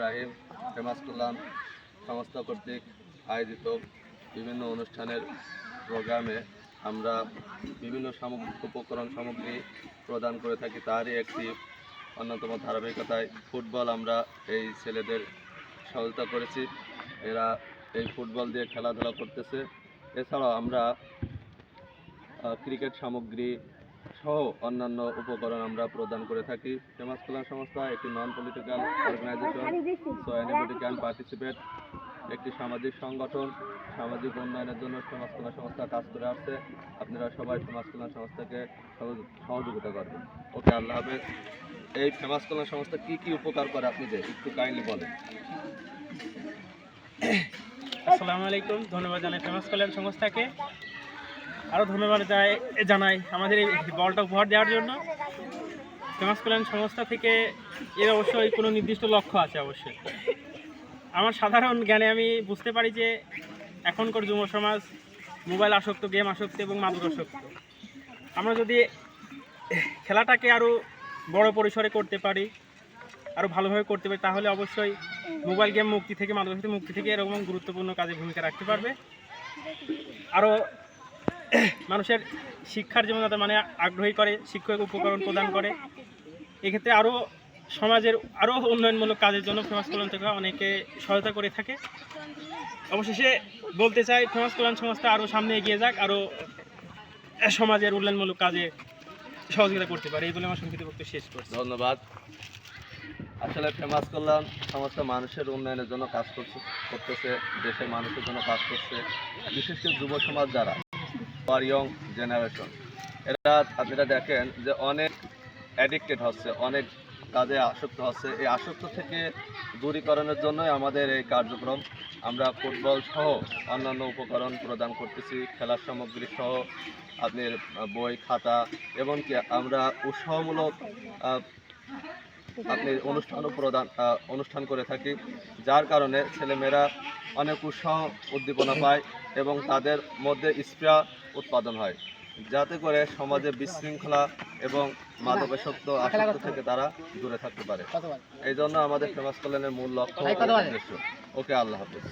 Ibrahim famous কল্যাণ সংস্থা কর্তৃক আয়োজিত বিভিন্ন অনুষ্ঠানের প্রোগ্রামে আমরা বিভিন্ন উপকরণ সামগ্রী প্রদান করে থাকি। তারই একটি অন্যতম ধারাবাহিকতায় ফুটবল আমরা এই ছেলেদের সহযোগিতা করেছি। এরা এই ফুটবল দিয়ে খেলাধুলা করতেছে। এছাড়াও আমরা ক্রিকেট সামগ্রী সহ অন্যান্য উপকরণ আমরা প্রদান করে থাকি। ফেমাস কল্যাণ সংস্থা একটি non political organisation, so anybody can participate. একটি সামাজিক সংগঠন, সামাজিক উন্নয়নের জন্য ফেমাস কল্যাণ সংস্থা কাজ করে আসছে। আপনারা সবাই ফেমাস কল্যাণ সংস্থাকে সহযোগিতা করবেন। ওকে, আল্লাহ হাফেজ। এই ফেমাস কল্যাণ সংস্থা কি কি উপকার করে আপনি যে একটু কাইন্ডলি বলেন। আসসালামু আলাইকুম। ধন্যবাদ জানাই ফেমাস কল্যাণ সংস্থাকে। আরও ধন্যবাদ জানাই আমাদের এই বলটা উপহার দেওয়ার জন্য। ফেমাস কল্যাণ সংস্থা থেকে এর অবশ্যই কোনো নির্দিষ্ট লক্ষ্য আছে। অবশ্যই আমার সাধারণ জ্ঞানে আমি বুঝতে পারি যে এখনকার যুব সমাজ মোবাইল আসক্ত, গেম আসক্ত এবং মাদক আসক্ত। আমরা যদি খেলাটাকে আরও বড় পরিসরে করতে পারি, আরও ভালোভাবে করতে পারি, তাহলে অবশ্যই মোবাইল গেম মুক্তি থেকে, মাদকাসক্তি মুক্তি থেকে এরকম গুরুত্বপূর্ণ কাজে ভূমিকা রাখতে পারবে। আরও মানুষের শিক্ষার যেমন মানে আগ্রহী করে, শিক্ষক উপকরণ প্রদান করে। এক্ষেত্রে আরও সমাজের আরও উন্নয়নমূলক কাজের জন্য ফেমাস কল্যাণ থেকে অনেকে সহায়তা করে থাকে। অবশেষে বলতে চাই, ফেমাস কল্যাণ সংস্থা আরও সামনে এগিয়ে যাক, আরও সমাজের উন্নয়নমূলক কাজে সহযোগিতা করতে পারে। এই বলে আমার সংক্ষিপ্ত বক্তব্য শেষ করছি। ধন্যবাদ। আসলে ফেমাস কল্যাণ সংস্থা মানুষের উন্নয়নের জন্য কাজ করতেছে, দেশের মানুষের জন্য কাজ করছে। বিশেষ করে যুব সমাজ যারা ইয়ং জেনারেশন, এরা আপনারা দেখেন যে অনেক অ্যাডিক্টেড হচ্ছে, অনেক কাজে আসক্ত হচ্ছে। এই আসক্ত থেকে দূরীকরণের জন্যই আমাদের এই কার্যক্রম। আমরা ফুটবল সহ অন্যান্য উপকরণ প্রদান করতেছি, খেলার সামগ্রী সহ আপনার বই, খাতা, এমনকি আমরা উৎসাহমূলক আপনি অনুষ্ঠান করে থাকি, যার কারণে ছেলেমেয়েরা অনেক উৎসাহ উদ্দীপনা পায় এবং তাদের মধ্যে স্পৃহা উৎপাদন হয়, যাতে করে সমাজে বিশৃঙ্খলা এবং মাদকাসক্ত আসক্ত থেকে তারা দূরে থাকতে পারে। এই জন্য আমাদের ফেমাস কল্যাণের মূল লক্ষ্য উদ্দেশ্য। ওকে, আল্লাহ হাফেজ।